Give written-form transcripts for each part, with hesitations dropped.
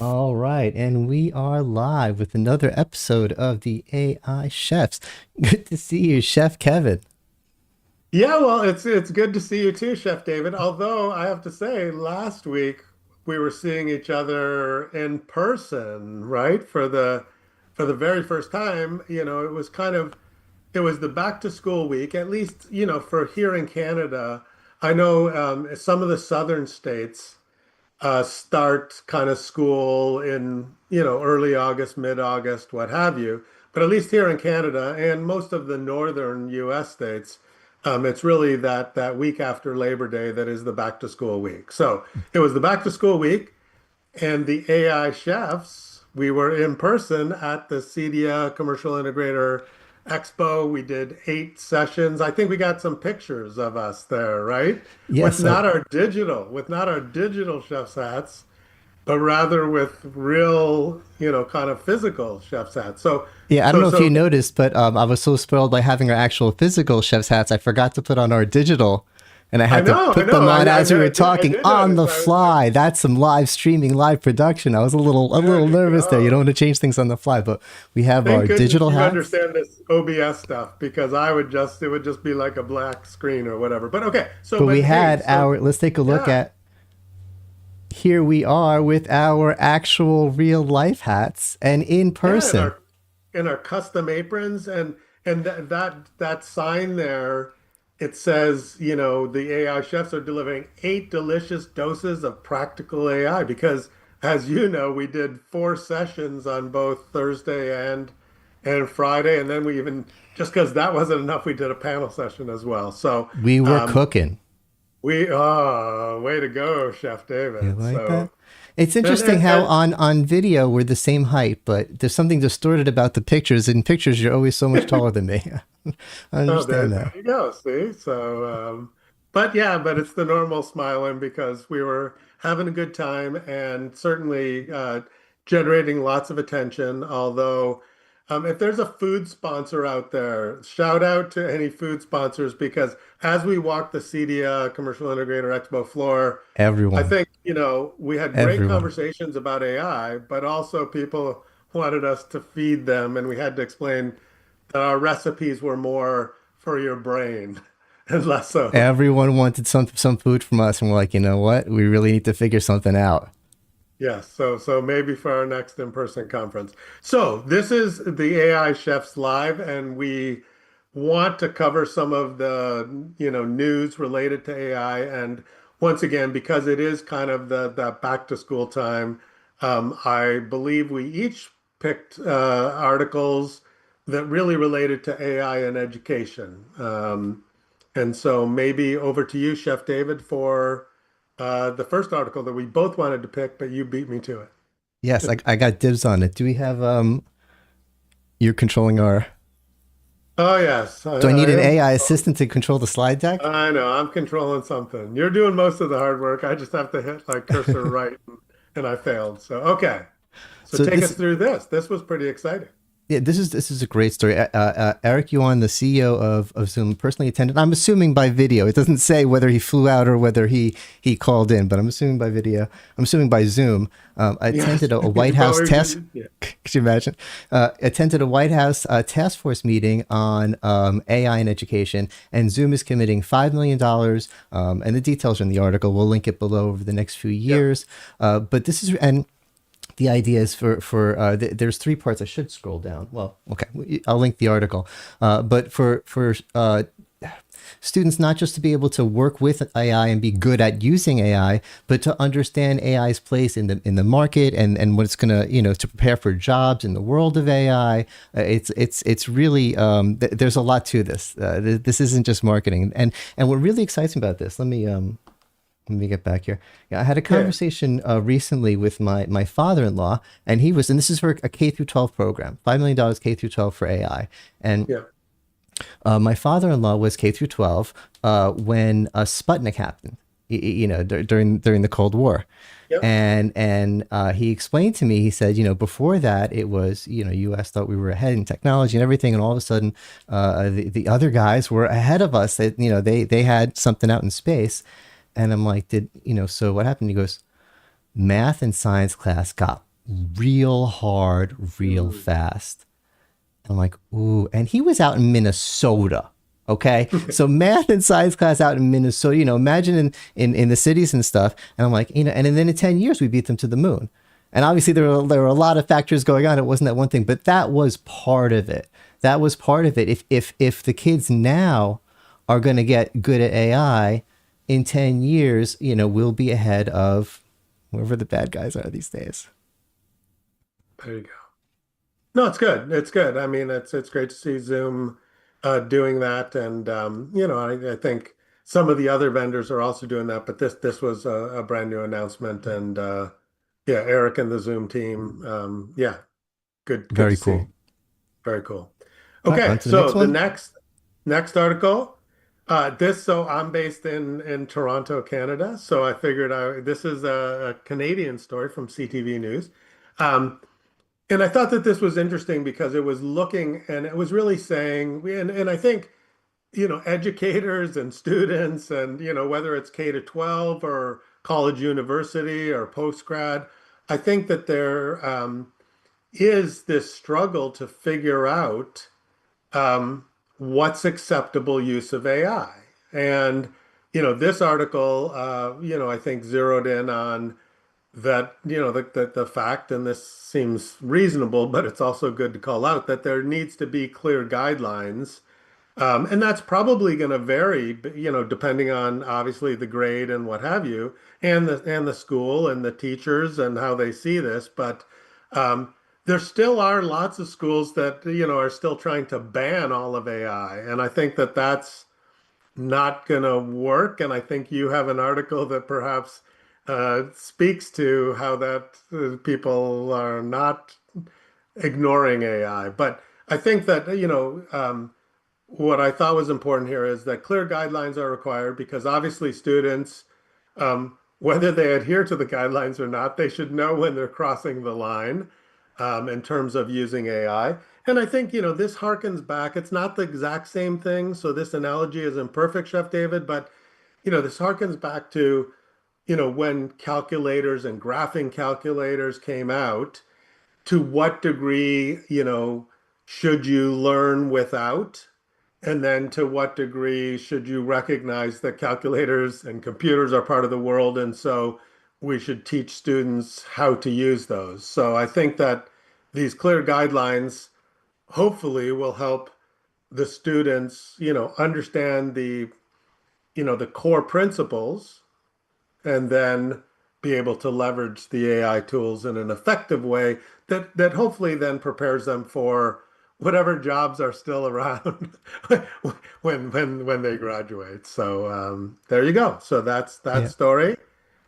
All right, and we are live with another episode of the AI Chefs. Good to see you, Chef Kevin. Yeah, well, it's good to see you too, Chef David. Although I have to say, last week we were seeing each other in person, right? For the very first time, it was it was the back to school week, at least, for here in Canada. I know some of the southern states start kind of school in, early August, mid-August, what have you. But at least here in Canada and most of the northern US states, it's really that week after Labor Day that is the back to school week. So it was the back to school week, and the AI chefs, we were in person at the CEDIA Commercial Integrator Expo. We did 8 sessions. I think we got some pictures of us there, right? With Yes, not our digital, chef's hats, but rather with real, kind of physical chef's hats. So, yeah, I don't so, know if you so noticed, but I was so spoiled by having our actual physical chef's hats, I forgot to put on our digital, and I I had to know, I put know. them on as we were I talking did on notice. the fly. That's some live streaming, live production. I was a There little you nervous there. You don't go. want to change things on the fly, but we have our Thank goodness digital you hats. understand this OBS stuff because it would just be like a black screen or whatever. But okay, But we hey, had our, let's take a look yeah, at, here we are with our actual real life hats and in yeah, person. in our custom aprons and that sign there, it says, the AI chefs are delivering 8 delicious doses of practical AI because, as you know, we did 4 sessions on both Thursday and Friday, and then we even just because that wasn't enough, we did a panel session as well. So We were um, cooking. way to go, Chef You David. like that? So It's and interesting and how and on video we're the same height, but there's something distorted about the pictures. In pictures, you're always so much taller than me. I Oh, understand there that. you go. See, but yeah, but it's the normal smiling because we were having a good time and certainly generating lots of attention. Although, if there's a food sponsor out there, shout out to any food sponsors because as we walked the CEDIA Commercial Integrator Expo floor, I Everyone, think, we had great everyone. conversations about AI, but also people wanted us to feed them, and we had to explain that our recipes were more for your brain and less so. Everyone wanted some food from us, and we're like, you know what? We really need to figure something out. Yes, so maybe for our next in-person conference. So this is the AI Chefs Live, and we want to cover some of the, news related to AI. And once again, because it is kind of the back to school time, I believe we each picked articles that really related to AI and education. And so maybe over to you, Chef David, for the first article that we both wanted to pick, but you beat me to it. Yes, I got dibs on it. Do we have you're controlling our Oh yes, do I I need an am. AI assistant to control the slide deck? I know I'm controlling something. You're doing most of the hard work. I just have to hit like cursor right, and I failed. So okay, so So take this us through this. This was pretty exciting. Yeah, this is a great story. Eric Yuan, the CEO of Zoom, personally attended. I'm assuming by video. It doesn't say whether he flew out or whether he called in, but I'm assuming by video. I'm assuming by Zoom. Yes, Attended a White you House probably task. did. Yeah. Could you imagine? Attended a White House task force meeting on AI and education, and Zoom is committing $5 million. And the details are in the article. We'll link it below over the next few Yeah. years. But this is and the idea is there's 3 parts. I should scroll down. Well, okay, I'll link the article. But for students, not just to be able to work with AI and be good at using AI, but to understand AI's place in the market and what it's gonna to prepare for jobs in the world of AI. It's really there's a lot to this. This isn't just marketing, and what really excites me about this. Let me get back here. Yeah, I had a Yeah. conversation recently with my father-in-law, and and this is for a K through 12 program, $5 million K through 12 for AI. And Yeah. my father-in-law was K through 12 when Sputnik happened, during the Cold War. Yep. And he explained to me, he said, before that, it was, U.S. thought we were ahead in technology and everything. And all of a sudden, the other guys were ahead of us. They had something out in space. And I'm like, so what happened? He goes, math and science class got real hard, real Mm. fast. I'm like, ooh. And he was out in Minnesota. Okay. So math and science class out in Minnesota, imagine in the cities and stuff. And I'm like, and then in 10 years, we beat them to the moon. And obviously there were a lot of factors going on. It wasn't that one thing, but that was part of it. That was part of it. If the kids now are going to get good at AI in 10 years, we'll be ahead of whoever the bad guys are these days. There you go. No, it's good. It's good. I mean, it's great to see Zoom doing that, and I think some of the other vendors are also doing that. But this was a brand new announcement, and yeah, Eric and the Zoom team, yeah, good to Very see. cool. Very cool. All right, on Okay, to the so next the one. next article, so I'm based in Toronto, Canada. So I figured this is a Canadian story from CTV News. Um, and I thought that this was interesting because it was looking and it was really saying, and I think, educators and students and, whether it's K to 12 or college university or post grad, I think that there is this struggle to figure out what's acceptable use of AI. And, this article, I think zeroed in on that, the fact, and this seems reasonable, but it's also good to call out that there needs to be clear guidelines. And that's probably going to vary, depending on obviously the grade and what have you, and the school and the teachers and how they see this. But there still are lots of schools that, are still trying to ban all of AI. And I think that that's not going to work. And I think you have an article that perhaps speaks to how that people are not ignoring AI. But I think that, what I thought was important here is that clear guidelines are required because obviously students, whether they adhere to the guidelines or not, they should know when they're crossing the line in terms of using AI. And I think, this harkens back. It's not the exact same thing. So this analogy is imperfect, Chef David, but, this harkens back to, when calculators and graphing calculators came out, to what degree, should you learn without? And then to what degree should you recognize that calculators and computers are part of the world, and so we should teach students how to use those. So I think that these clear guidelines hopefully will help the students, understand the core principles and then be able to leverage the AI tools in an effective way that hopefully then prepares them for whatever jobs are still around when they graduate. So there you go. So that's that Yeah. story.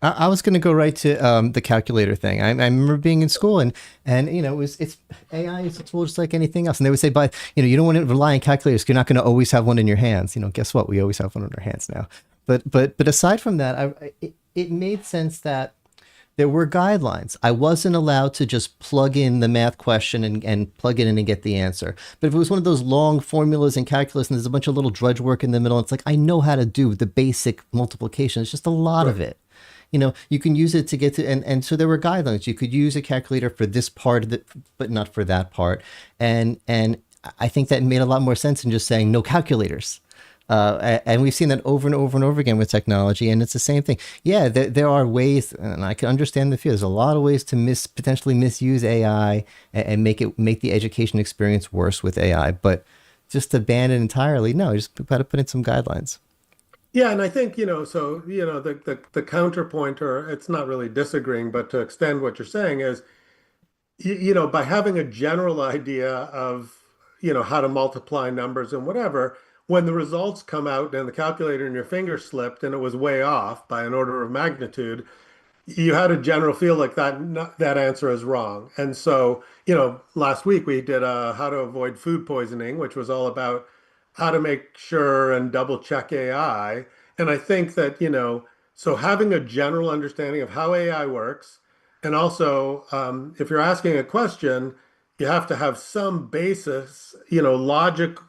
I was going to go right to the calculator thing. I remember being in school and it's AI is a tool just like anything else. And they would say, but you don't want to rely on calculators. 'Cause you're not going to always have one in your hands. Guess what? We always have one in our hands now. But aside from that, it made sense that there were guidelines. I wasn't allowed to just plug in the math question and plug it in and get the answer. But if it was one of those long formulas in calculus and there's a bunch of little drudge work in the middle, it's like I know how to do the basic multiplication. It's just a lot of Right. it. You can use it to get to, and so there were guidelines. You could use a calculator for this part of it, but not for that part. And I think that made a lot more sense than just saying no calculators. And we've seen that over and over and over again with technology, and it's the same thing. Yeah, there are ways, and I can understand the fear. There's a lot of ways to potentially misuse AI and make the education experience worse with AI. But just to ban it entirely, no, just got to put in some guidelines. Yeah, and I think, so, the counterpoint, or it's not really disagreeing, but to extend what you're saying is, by having a general idea of, how to multiply numbers and whatever, when the results come out and the calculator in your finger slipped and it was way off by an order of magnitude, you had a general feel like that answer is wrong. And so, last week we did a how to avoid food poisoning, which was all about how to make sure and double check AI. And I think that, so having a general understanding of how AI works, and also if you're asking a question, you have to have some basis, logical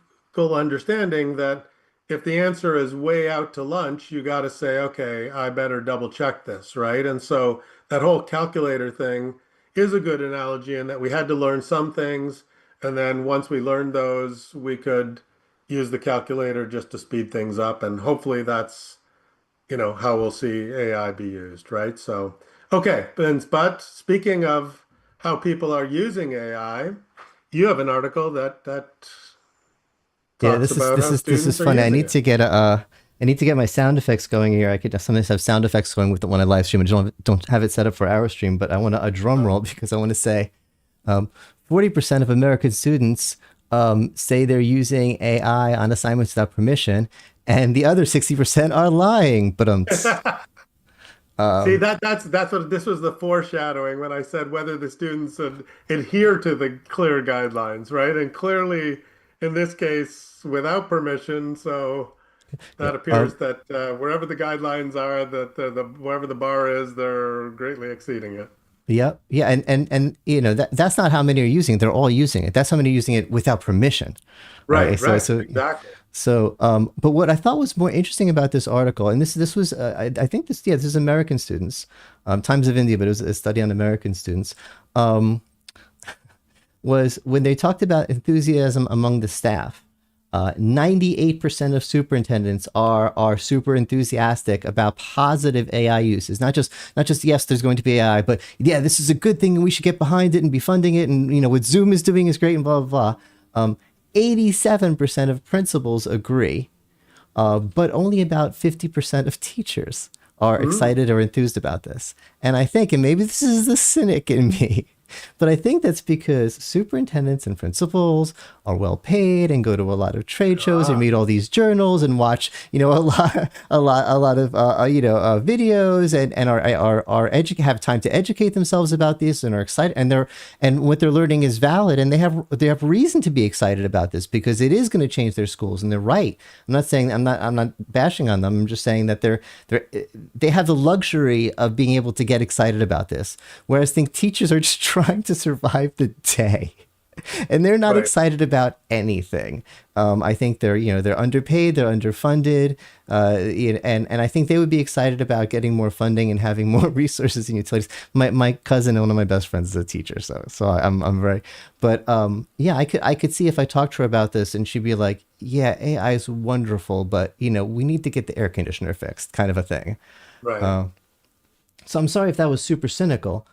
understanding that if the answer is way out to lunch, you got to say, okay, I better double check this, right? And so that whole calculator thing is a good analogy in that we had to learn some things, and then once we learned those, we could use the calculator just to speed things up, and hopefully that's, how we'll see AI be used, right? So, okay, but speaking of how people are using AI, you have an article that Yeah, talks about how this is students are funny. using it. I need to get my sound effects going here. I could sometimes have sound effects going with the when I live stream. I don't have it set up for our stream, but I want a drum roll because I want to say 40% of American students say they're using AI on assignments without permission, and the other 60% are lying. But See, that's what this was the foreshadowing when I said whether the students would adhere to the clear guidelines, right? And clearly, in this case, without permission. So yeah, that appears that wherever the guidelines are, that wherever the bar is, they're greatly exceeding it. yeah, yeah, and that's not how many are using it. They're all using it. That's how many are using it without permission, right? Right, right, exactly. But what I thought was more interesting about this article, and this was, I think this is American students, Times of India, but it was a study on American students, was when they talked about enthusiasm among the staff. 98% of superintendents are super enthusiastic about positive AI uses. Not just yes, there's going to be AI, but yeah, this is a good thing and we should get behind it and be funding it. And what Zoom is doing is great and blah blah blah. 87% of principals agree, but only about 50% of teachers are Mm, excited or enthused about this. And I think, and maybe this is the cynic in me, but I think that's because superintendents and principals are well paid and go to a lot of trade shows and ah, read all these journals and watch, a lot of, videos and have time to educate themselves about this and are excited and what they're learning is valid and they have reason to be excited about this because it is going to change their schools and they're right. I'm not bashing on them. I'm just saying that they have the luxury of being able to get excited about this. Whereas I think teachers are just trying to survive the day. And they're not right, excited about anything. I think they're underpaid, they're underfunded, and I think they would be excited about getting more funding and having more resources and utilities. My cousin, one of my best friends, is a teacher, so I'm very, but yeah, I could see if I talked to her about this, and she'd be like, yeah, AI is wonderful, but we need to get the air conditioner fixed, kind of a thing. right. So I'm sorry if that was super cynical,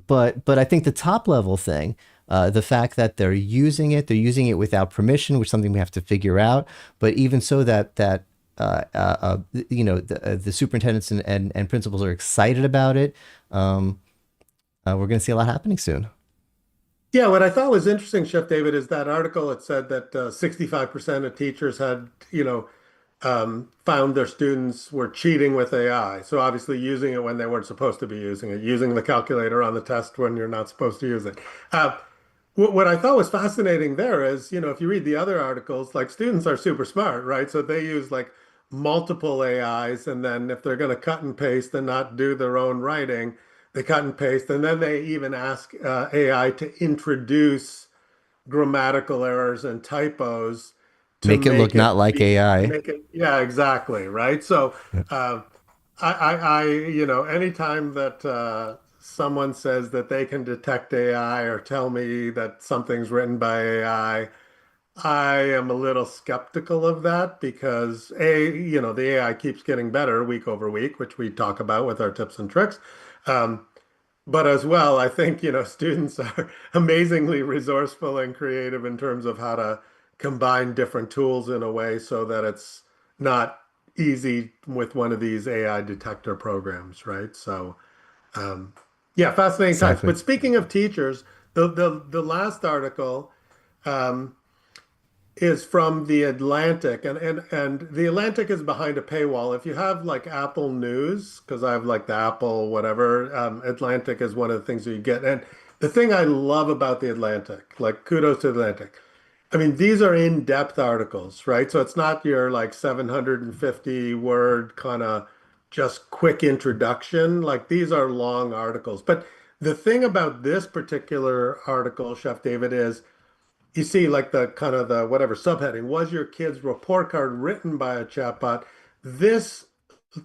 but I think the top level thing, the fact that they're using it without permission, which is something we have to figure out. But even so, the superintendents and principals are excited about it. We're going to see a lot happening soon. Yeah, what I thought was interesting, Chef David, is that article. It said that 65% of teachers had, found their students were cheating with AI. So obviously using it when they weren't supposed to be using it, using the calculator on the test when you're not supposed to use it. What I thought was fascinating there is, if you read the other articles, like students are super smart, right? So they use like multiple AIs, and then if they're going to cut and paste and not do their own writing, they cut and paste, and then they even ask AI to introduce grammatical errors and typos to Make it look make not it like be, AI. make it, yeah, exactly, right? So, uh, anytime that someone says that they can detect AI or tell me that something's written by I am a little skeptical of that because the AI keeps getting better week over week, which we talk about with our tips and tricks. Um, but as well, I think, students are amazingly resourceful and creative in terms of how to combine different tools in a way so that it's not easy with one of these AI detector programs, right? So, um, yeah, fascinating times. Exactly. But speaking of teachers, the last article um, is from the Atlantic, and the Atlantic is behind a paywall. If you have like Apple News, because I have like the Apple whatever, Atlantic is one of the things that you get. And the thing I love about the Atlantic, like kudos to the Atlantic. I mean, these are in-depth articles, right? So it's not your like 750 word kind of just quick introduction. Like these are long articles. But the thing about this particular article, Chef David, is you see like the kind of the whatever subheading, was your kid's report card written by a chatbot? This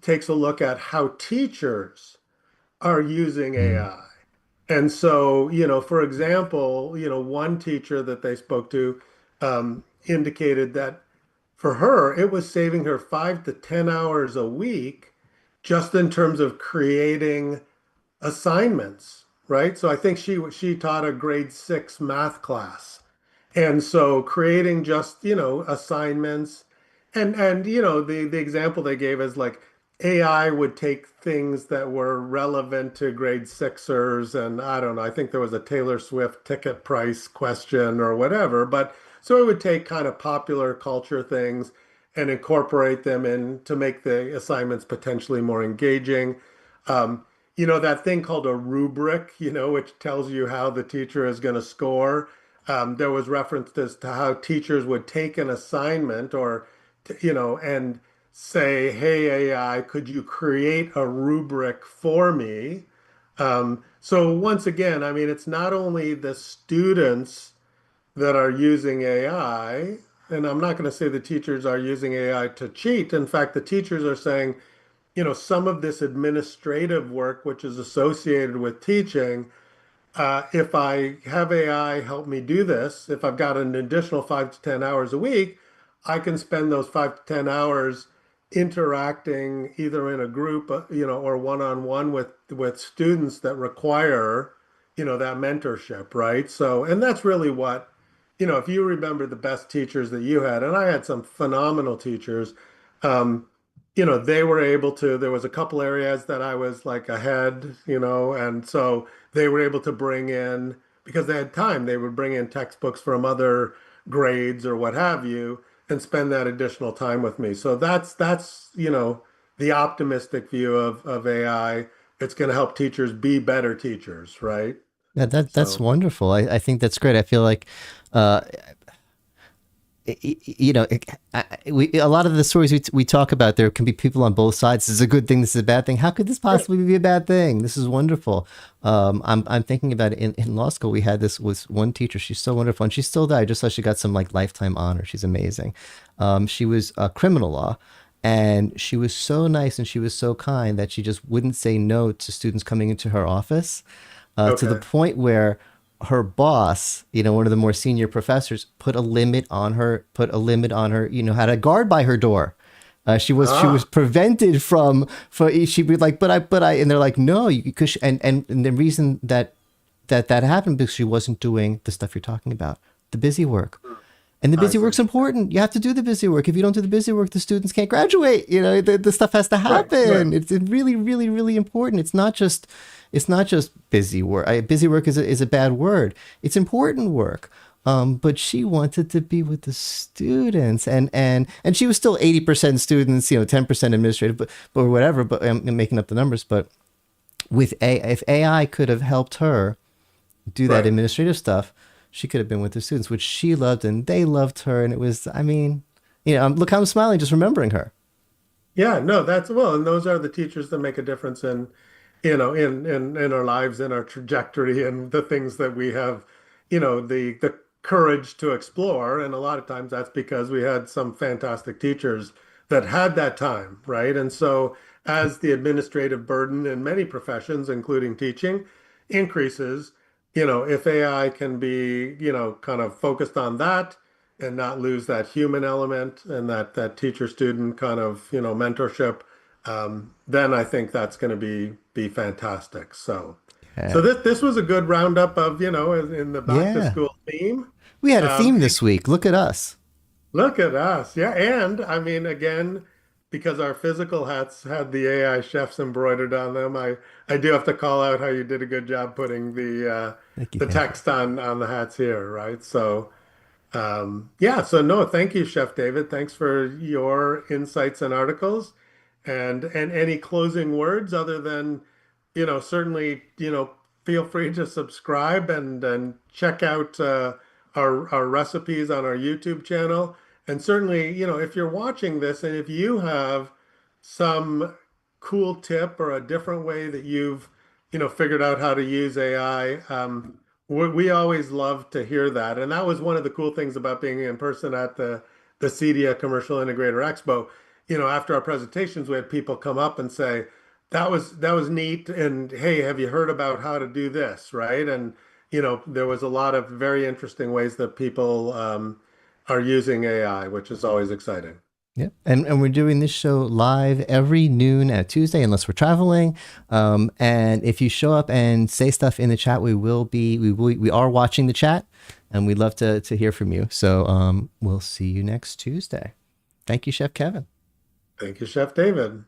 takes a look at how teachers are using Mm. AI. And so, for example, one teacher that they spoke to indicated that for her, it was saving her 5 to 10 hours a week just in terms of creating assignments, right? So I think she taught a grade 6 math class. And so creating just, assignments and the example they gave is like AI would take things that were relevant to grade sixers and I don't know, I think there was a Taylor Swift ticket price question or whatever, but so it would take kind of popular culture things and incorporate them in to make the assignments potentially more engaging. Um, that thing called a rubric, which tells you how the teacher is going to score. There was references to how teachers would take an assignment and say, "Hey, AI, could you create a rubric for me?" So once again, I mean, it's not only the students that are using AI, and I'm not going to say the teachers are using AI to cheat. In fact, the teachers are saying, some of this administrative work, which is associated with teaching, if I have AI help me do this, if I've got an additional 5 to 10 hours a week, I can spend those 5 to 10 hours interacting either in a group, or one-on-one with students that require, that mentorship, right? So, and that's really what, if you remember the best teachers that you had, and I had some phenomenal teachers, um, they were able to, there was a couple areas that I was like ahead, and so they were able to bring in, because they had time, they would bring in textbooks from other grades or what have you, and spend that additional time with me. So that's the optimistic view of AI. It's going to help teachers be better teachers, right? Yeah, that's So, wonderful. I think that's great. I feel like, uh, you know, a lot of the stories we talk about, there can be people on both sides. This is a good thing. This is a bad thing. How could this right. possibly be a bad thing? This is wonderful. I'm thinking about it in law school. We had this with one teacher. She's so wonderful, and she's still there. I just saw she got some like lifetime honor. She's amazing. She was criminal law, and she was so nice and she was so kind that she just wouldn't say no to students coming into her office, to the Okay. point where her boss, one of the more senior professors, put a limit on her, had a guard by her door. She was Ah, prevented from she'd be like, but I, and they're like, no, because and the reason that happened because she wasn't doing the stuff you're talking about, the busy work. And the I busy see. work's important. You have to do the busy work. If you don't do the busy work, the students can't graduate. The stuff has to Right, right, happen. It's really, really, really important. It's not just busy work. Busy work is a bad word. It's important work. But she wanted to be with the students, and she was still 80% students, 10% administrative, but whatever. But I'm making up the numbers. But if AI could have helped her do that right. administrative stuff, she could have been with the students, which she loved and they loved her. And it was, I mean, look how I'm smiling just remembering her. Yeah, no, that's well, and those are the teachers that make a difference in our lives, in our trajectory, and the things that we have, the courage to explore. And a lot of times that's because we had some fantastic teachers that had that time, right? And so as the administrative burden in many professions, including teaching, increases, if AI can be, kind of focused on that and not lose that human element and that teacher student kind of mentorship, then I think that's going to be fantastic. So Yeah. this was a good roundup of in the back to Yeah. school theme. We had a Um, theme this week. Look at us. Look at us, yeah, and I mean again, because our physical hats had the AI chefs embroidered on them, I do have to call out how you did a good job putting Thank you. the Thank you. text on the hats here, right? So. Yeah, so no, thank you, Chef David. Thanks for your insights and articles. And any closing words other than, certainly, feel free to subscribe and check out our recipes on our YouTube channel. And certainly, if you're watching this and if you have some cool tip or a different way that you've, figured out how to use AI, we always love to hear that. And that was one of the cool things about being in person at the CEDIA Commercial Integrator Expo. After our presentations, we had people come up and say, that was neat. And hey, have you heard about how to do this, right? And there was a lot of very interesting ways that people are using AI, which is always exciting. Yeah, and we're doing this show live every noon at Tuesday, unless we're traveling. And if you show up and say stuff in the chat, we are watching the chat, and we'd love to hear from you. So we'll see you next Tuesday. Thank you, Chef Kevin. Thank you, Chef David.